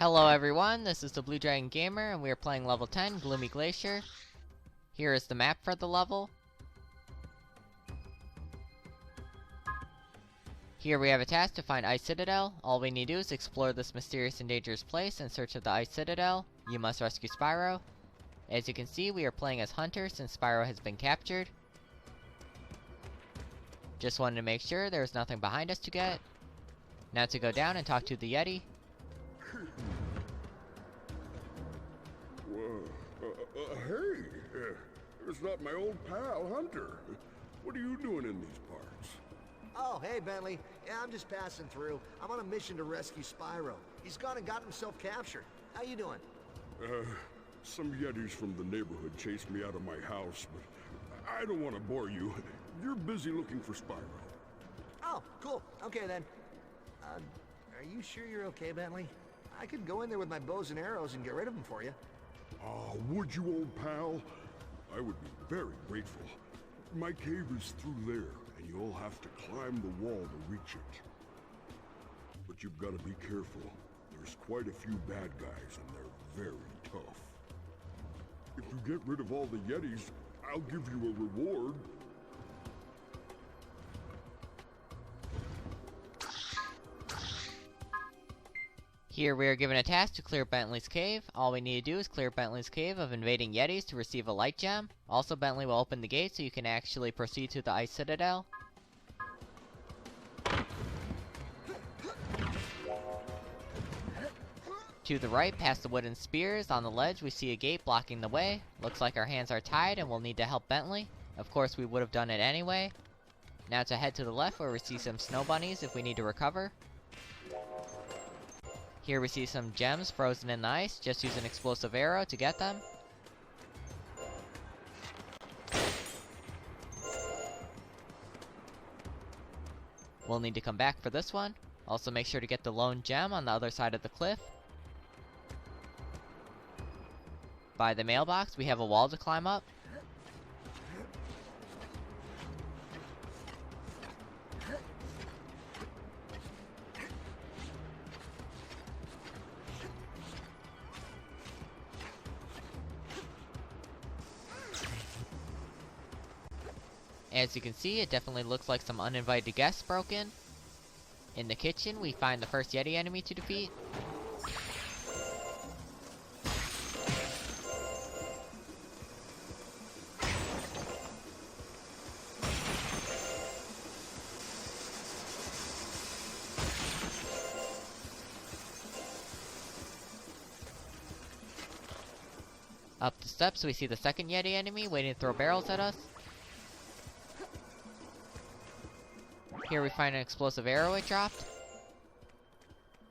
Hello everyone, this is the Blue Dragon Gamer and we are playing level 10, Gloomy Glacier. Here is the map for the level. Here we have a task to find Ice Citadel. All we need to do is explore this mysterious and dangerous place in search of the Ice Citadel. You must rescue Spyro. As you can see, we are playing as Hunter since Spyro has been captured. Just wanted to make sure there was nothing behind us to get. Now to go down and talk to the Yeti. Hey, it's not my old pal, Hunter. What are you doing in these parts? Oh, hey, Bentley. Yeah, I'm just passing through. I'm on a mission to rescue Spyro. He's gone and got himself captured. How you doing? Some Yetis from the neighborhood chased me out of my house, but I don't want to bore you. You're busy looking for Spyro. Oh, cool. Okay, then. Are you sure you're okay, Bentley? I could go in there with my bows and arrows and get rid of him for you. Oh, would you, old pal? I would be very grateful. My cave is through there, and you'll have to climb the wall to reach it. But you've got to be careful. There's quite a few bad guys, and they're very tough. If you get rid of all the Yetis, I'll give you a reward. Here we are given a task to clear Bentley's cave. All we need to do is clear Bentley's cave of invading Yetis to receive a light gem. Also, Bentley will open the gate so you can actually proceed to the Ice Citadel. To the right, past the wooden spears, on the ledge we see a gate blocking the way. Looks like our hands are tied and we'll need to help Bentley. Of course, we would have done it anyway. Now to head to the left where we see some snow bunnies if we need to recover. Here we see some gems frozen in the ice. Just use an explosive arrow to get them. We'll need to come back for this one. Also make sure to get the lone gem on the other side of the cliff. By the mailbox, we have a wall to climb up. As you can see, it definitely looks like some uninvited guests broke in. In the kitchen, we find the first Yeti enemy to defeat. Up the steps, we see the second Yeti enemy waiting to throw barrels at us. Here we find an explosive arrow it dropped.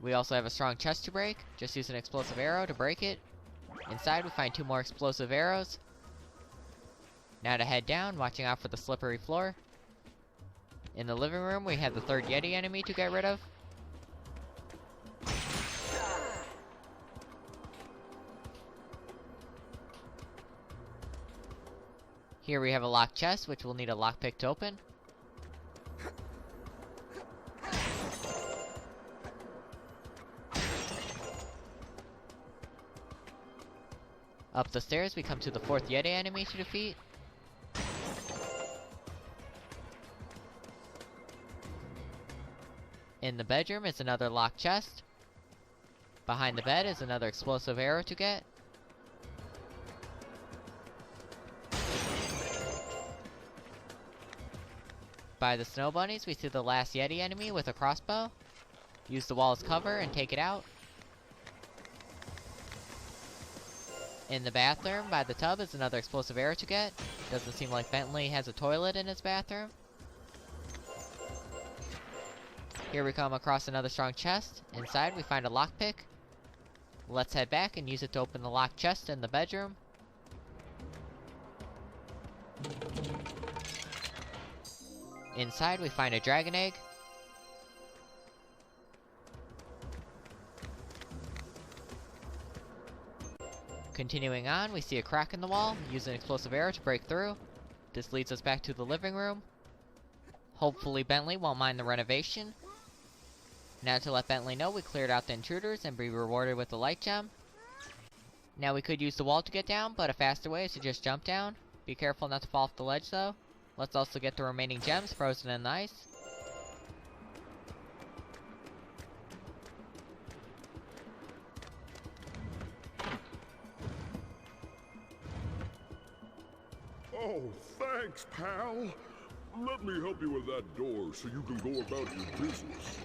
We also have a strong chest to break. Just use an explosive arrow to break it. Inside we find 2 more explosive arrows. Now to head down, watching out for the slippery floor. In the living room we have the third Yeti enemy to get rid of. Here we have a locked chest which will need a lockpick to open. Up the stairs, we come to the 4th Yeti enemy to defeat. In the bedroom is another locked chest. Behind the bed is another explosive arrow to get. By the snow bunnies, we see the last Yeti enemy with a crossbow. Use the wall as cover and take it out. In the bathroom, by the tub, is another explosive arrow to get. Doesn't seem like Bentley has a toilet in his bathroom. Here we come across another strong chest. Inside, we find a lockpick. Let's head back and use it to open the locked chest in the bedroom. Inside, we find a dragon egg. Continuing on, we see a crack in the wall. Use an explosive arrow to break through. This leads us back to the living room. Hopefully Bentley won't mind the renovation. Now to let Bentley know we cleared out the intruders and be rewarded with the light gem. Now we could use the wall to get down, but a faster way is to just jump down. Be careful not to fall off the ledge though. Let's also get the remaining gems frozen in the ice. Oh, thanks, pal. Let me help you with that door so you can go about your business.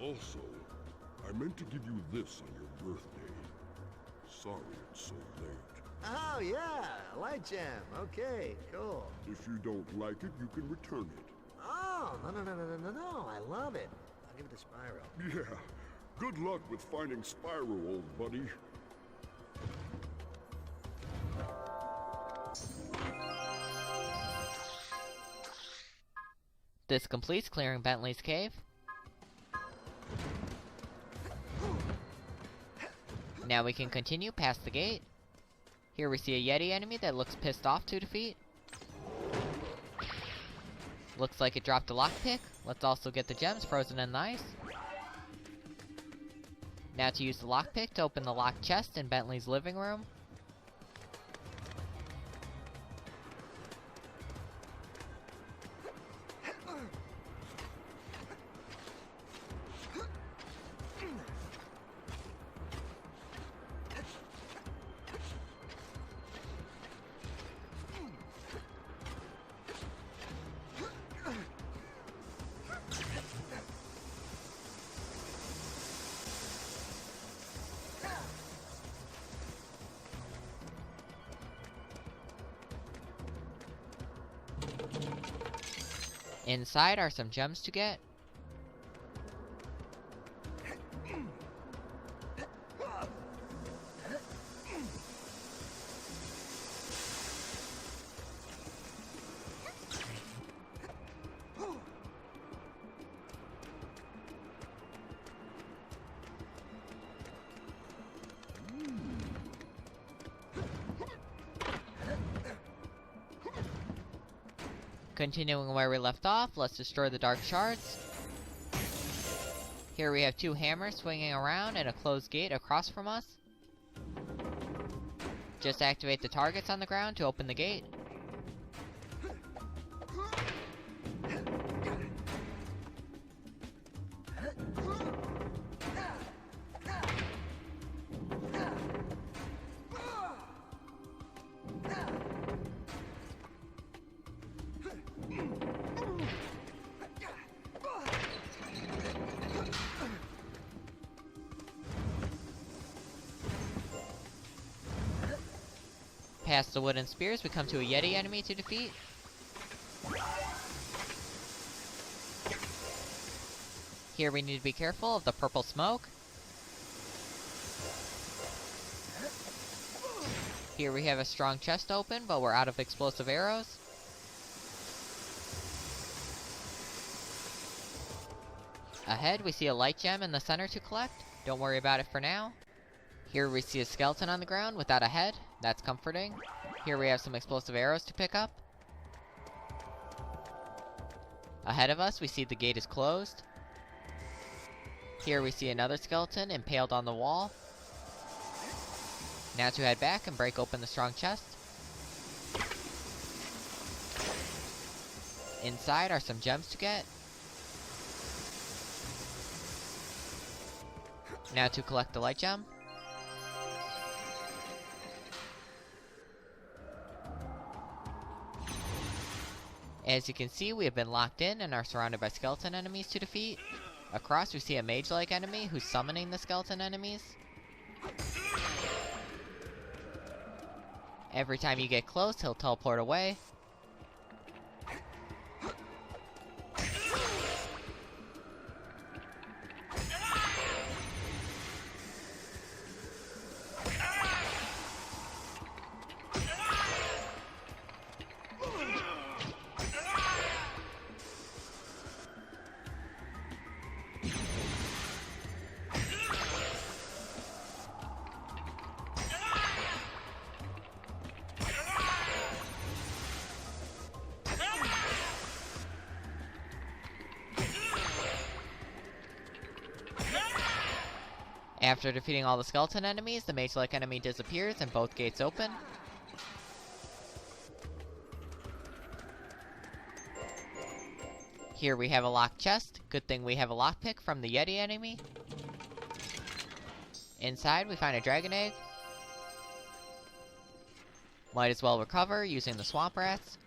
Also, I meant to give you this on your birthday. Sorry it's so late. Oh, yeah, light gem. Okay, cool. If you don't like it, you can return it. Oh, no, I love it. I'll give it to Spyro. Yeah. Good luck with finding Spyro, old buddy. This completes clearing Bentley's cave. Now we can continue past the gate. Here we see a Yeti enemy that looks pissed off to defeat. Looks like it dropped a lockpick. Let's also get the gems frozen in the ice. Now to use the lockpick to open the locked chest in Bentley's living room. Inside are some gems to get. Continuing where we left off, let's destroy the dark shards. Here we have two hammers swinging around and a closed gate across from us. Just activate the targets on the ground to open the gate. Past the wooden spears, we come to a Yeti enemy to defeat. Here we need to be careful of the purple smoke. Here we have a strong chest open, but we're out of explosive arrows. Ahead, we see a light gem in the center to collect. Don't worry about it for now. Here we see a skeleton on the ground without a head. That's comforting. Here we have some explosive arrows to pick up. Ahead of us, we see the gate is closed. Here we see another skeleton impaled on the wall. Now to head back and break open the strong chest. Inside are some gems to get. Now to collect the light gem. As you can see, we have been locked in and are surrounded by skeleton enemies to defeat. Across, we see a mage-like enemy who's summoning the skeleton enemies. Every time you get close, he'll teleport away. After defeating all the skeleton enemies, the mage-like enemy disappears and both gates open. Here we have a locked chest. Good thing we have a lockpick from the Yeti enemy. Inside we find a dragon egg. Might as well recover using the swamp rats.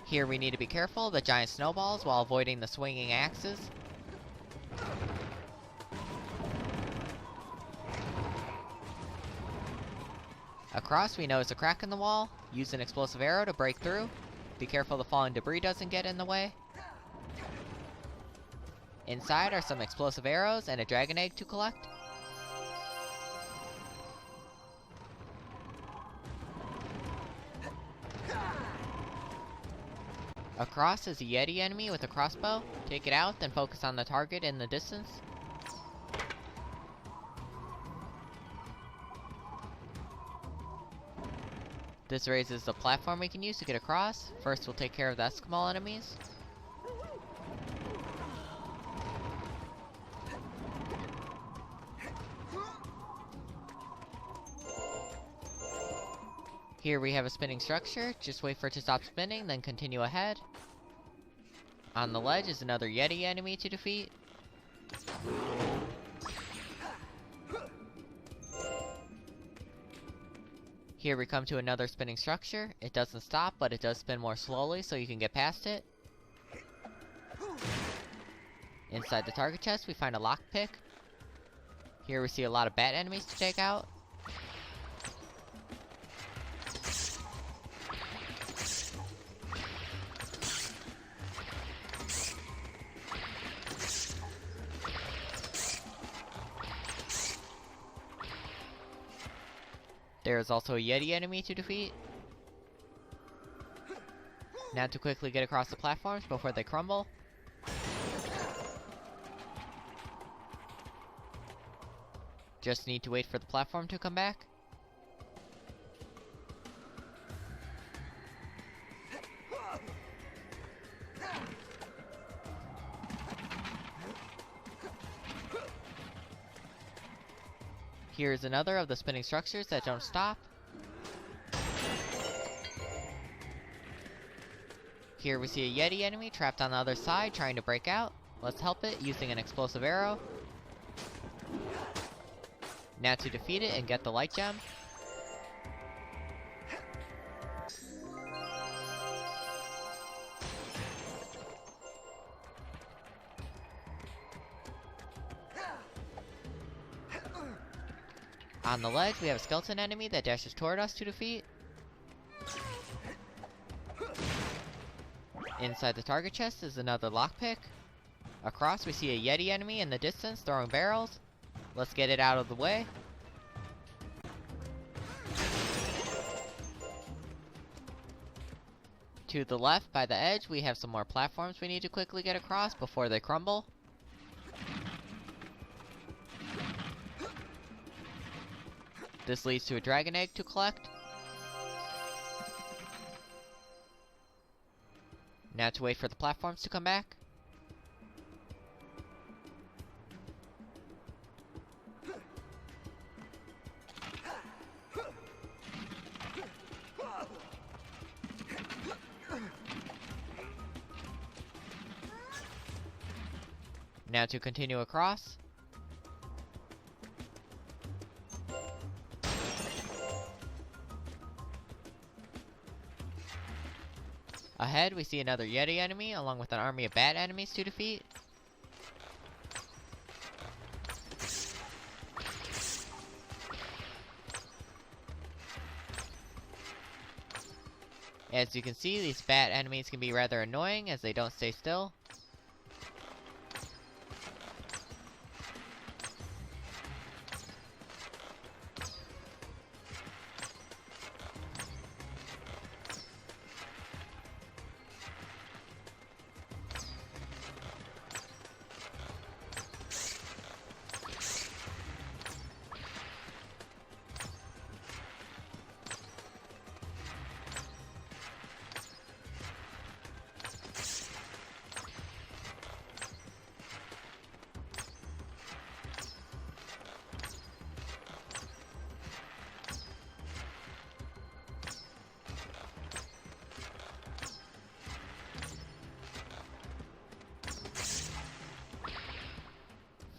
Here we need to be careful of the giant snowballs while avoiding the swinging axes. Across we notice a crack in the wall. Use an explosive arrow to break through. Be careful the falling debris doesn't get in the way. Inside are some explosive arrows and a dragon egg to collect. Across is a Yeti enemy with a crossbow. Take it out, then focus on the target in the distance. This raises the platform we can use to get across. First we'll take care of the Eskimo enemies. Here we have a spinning structure. Just wait for it to stop spinning, then continue ahead. On the ledge is another Yeti enemy to defeat. Here we come to another spinning structure. It doesn't stop, but it does spin more slowly, so you can get past it. Inside the target chest, we find a lockpick. Here we see a lot of bat enemies to take out. There is also a Yeti enemy to defeat. Now to quickly get across the platforms before they crumble. Just need to wait for the platform to come back. Here's another of the spinning structures that don't stop. Here we see a Yeti enemy trapped on the other side trying to break out. Let's help it using an explosive arrow. Now to defeat it and get the light gem. On the ledge, we have a skeleton enemy that dashes toward us to defeat. Inside the target chest is another lockpick. Across, we see a Yeti enemy in the distance throwing barrels. Let's get it out of the way. To the left, by the edge, we have some more platforms we need to quickly get across before they crumble. This leads to a dragon egg to collect. Now to wait for the platforms to come back. Now to continue across. Ahead, we see another Yeti enemy, along with an army of bat enemies to defeat. As you can see, these bat enemies can be rather annoying as they don't stay still.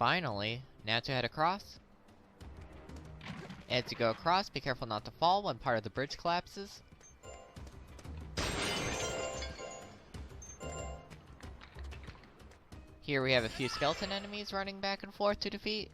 Finally, now to head across. As you go across, be careful not to fall when part of the bridge collapses. Here we have a few skeleton enemies running back and forth to defeat.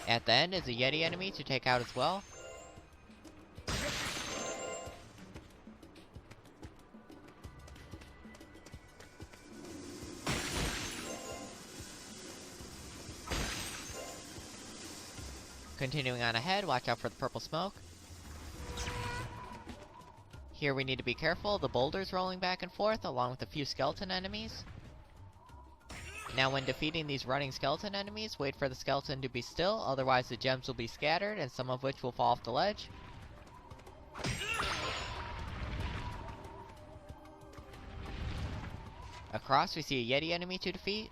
At the end is a Yeti enemy to take out as well. Continuing on ahead, watch out for the purple smoke. Here we need to be careful of the boulders rolling back and forth along with a few skeleton enemies. Now when defeating these running skeleton enemies, wait for the skeleton to be still, otherwise the gems will be scattered and some of which will fall off the ledge. Across we see a Yeti enemy to defeat.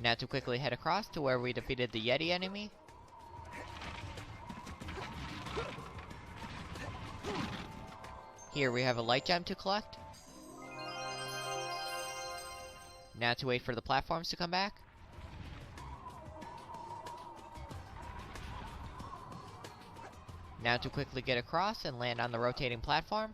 Now to quickly head across to where we defeated the Yeti enemy. Here we have a light gem to collect. Now to wait for the platforms to come back. Now to quickly get across and land on the rotating platform.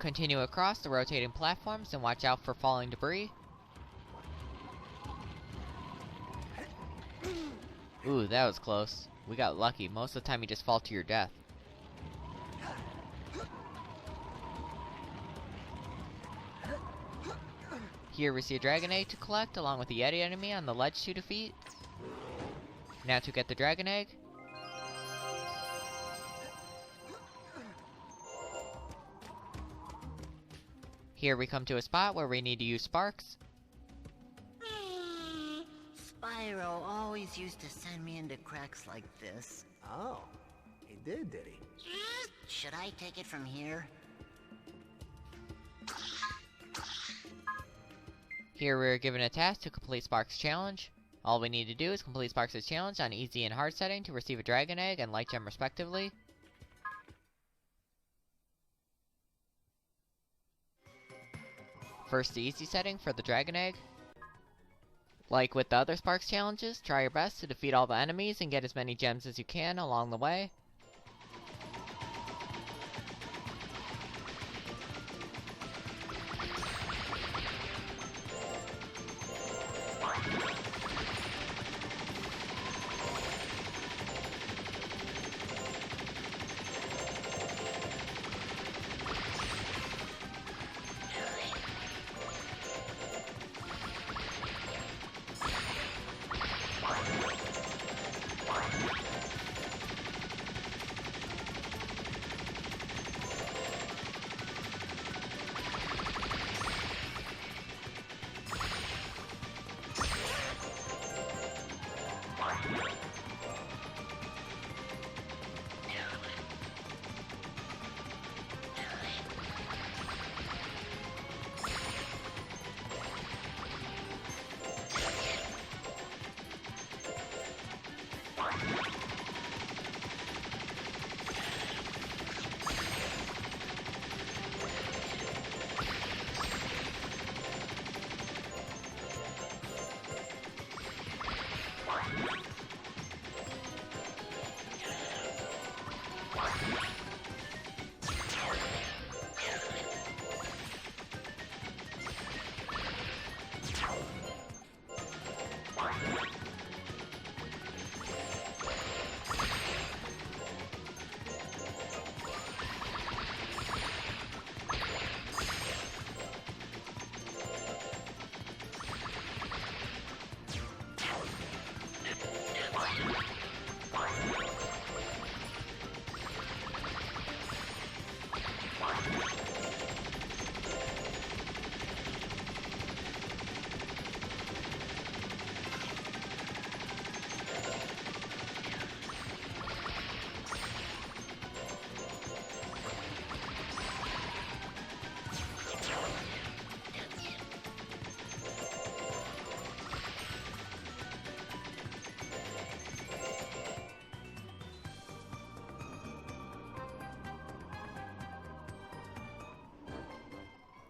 Continue across the rotating platforms and watch out for falling debris. Ooh, that was close. We got lucky. Most of the time you just fall to your death. Here we see a dragon egg to collect along with the Yeti enemy on the ledge to defeat. Now to get the dragon egg. Here we come to a spot where we need to use Sparx. Spyro always used to send me into cracks like this. Oh, he did he? Should I take it from here? Here we are given a task to complete Sparx' challenge. All we need to do is complete Sparx' challenge on easy and hard setting to receive a dragon egg and light gem respectively. First the easy setting for the dragon egg. Like with the other Sparx challenges, try your best to defeat all the enemies and get as many gems as you can along the way.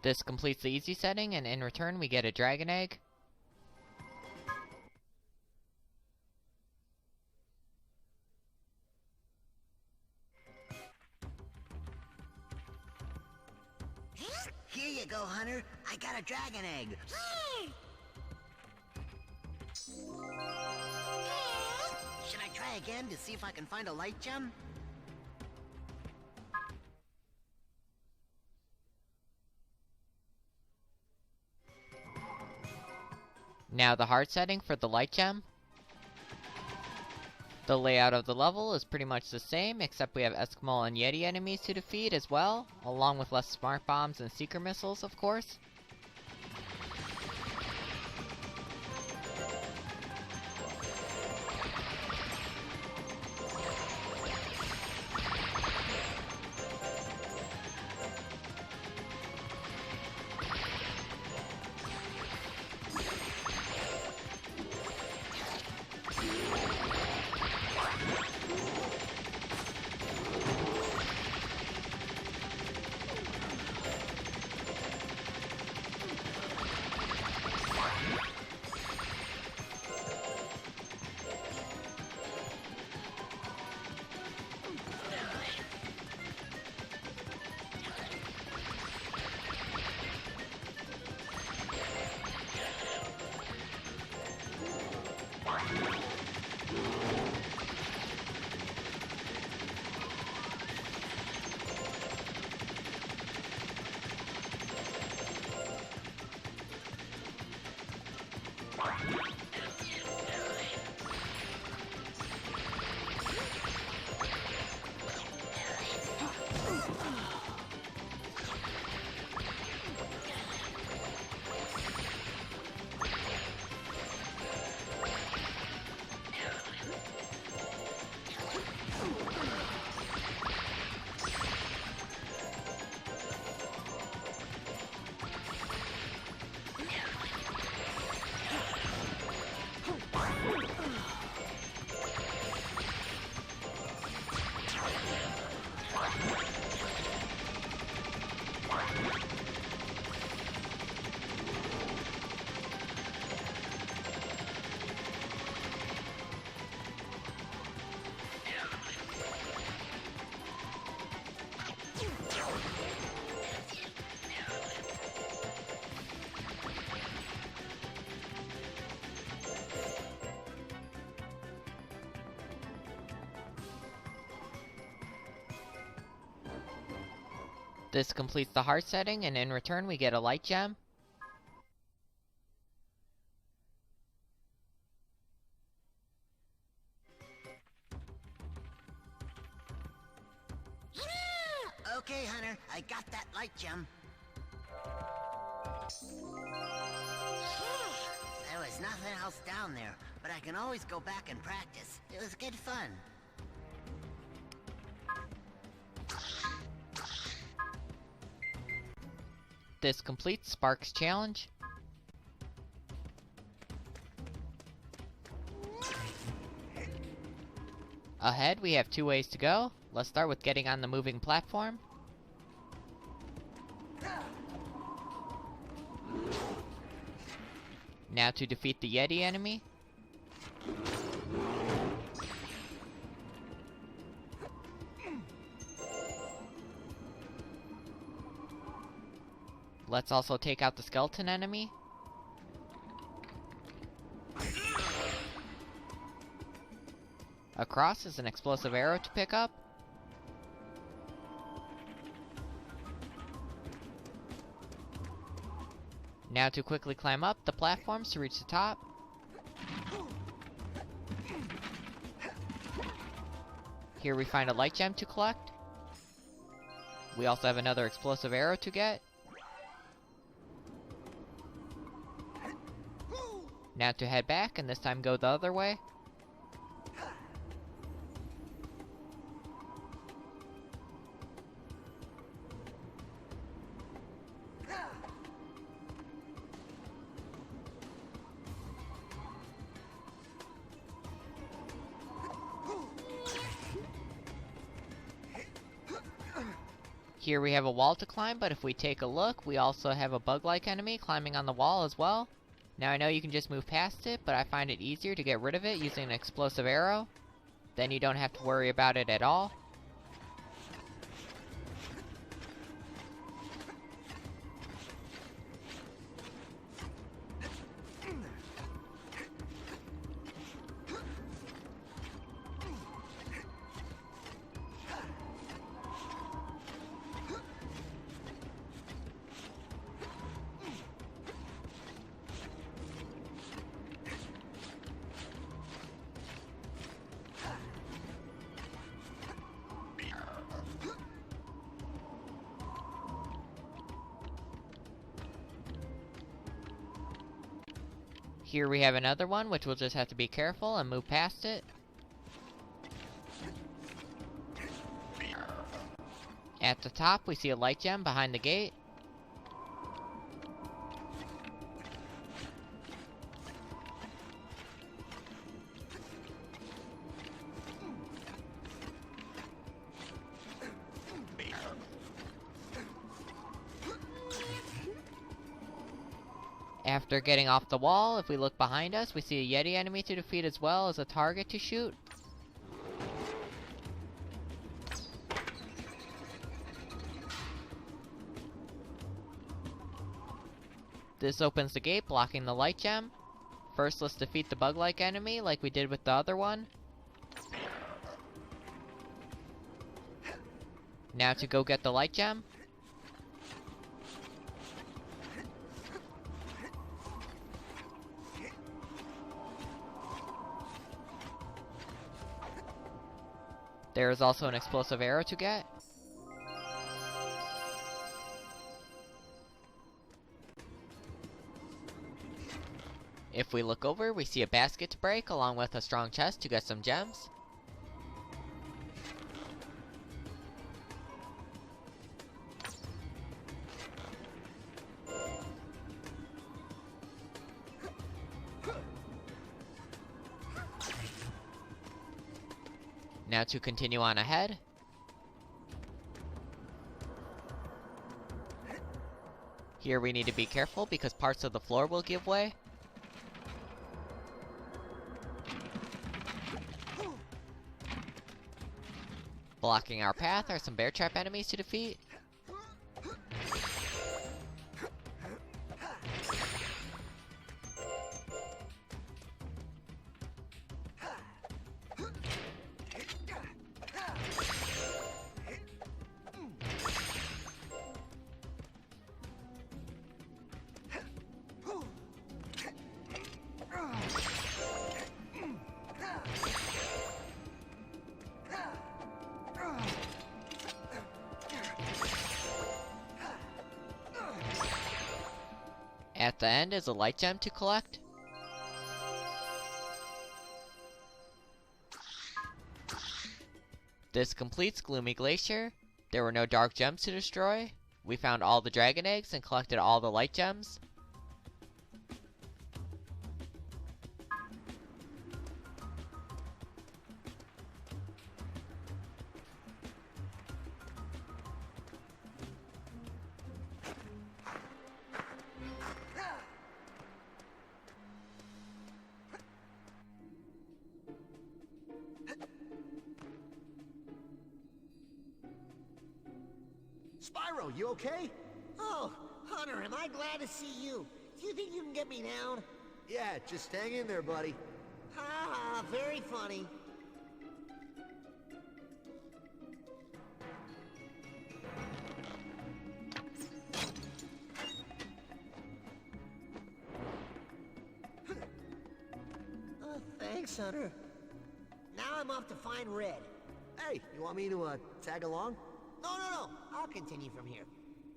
This completes the easy setting, and in return we get a dragon egg. Here you go, Hunter. I got a dragon egg. Should I try again to see if I can find a light gem? Now the hard setting for the light gem. The layout of the level is pretty much the same, except we have Eskimo and Yeti enemies to defeat as well, along with less smart bombs and seeker missiles, of course. This completes the hard setting, and in return we get a light gem. Okay, Hunter, I got that light gem. There was nothing else down there, but I can always go back and practice. It was good fun. This completes Sparx challenge. Ahead, we have 2 ways to go. Let's start with getting on the moving platform. Now to defeat the Yeti enemy. Let's also take out the skeleton enemy. Across is an explosive arrow to pick up. Now to quickly climb up the platforms to reach the top. Here we find a light gem to collect. We also have another explosive arrow to get. Now to head back, and this time go the other way. Here we have a wall to climb, but if we take a look, we also have a bug-like enemy climbing on the wall as well. Now I know you can just move past it, but I find it easier to get rid of it using an explosive arrow. Then you don't have to worry about it at all. Here we have another one, which we'll just have to be careful and move past it. At the top, we see a light gem behind the gate. After getting off the wall, if we look behind us, we see a Yeti enemy to defeat as well as a target to shoot. This opens the gate, blocking the light gem. First, let's defeat the bug-like enemy like we did with the other one. Now to go get the light gem. There is also an explosive arrow to get. If we look over, we see a basket to break along with a strong chest to get some gems. Now to continue on ahead. Here we need to be careful because parts of the floor will give way. Blocking our path are some bear trap enemies to defeat. At the end is a light gem to collect. This completes Gloomy Glacier. There were no dark gems to destroy. We found all the dragon eggs and collected all the light gems. Spyro, you okay? Oh, Hunter, am I glad to see you. Do you think you can get me down? Yeah, just hang in there, buddy. Ha ha, very funny. Thanks, Hunter. Now I'm off to find Red. Hey, you want me to, tag along? No. I'll continue from here.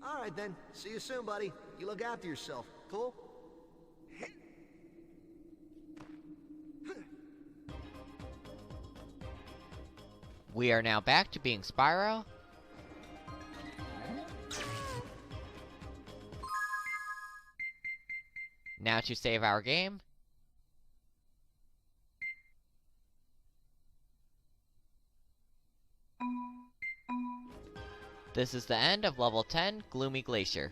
All right, then. See you soon, buddy. You look after yourself. Cool? We are now back to being Spyro. Now to save our game. This is the end of level 10, Gloomy Glacier.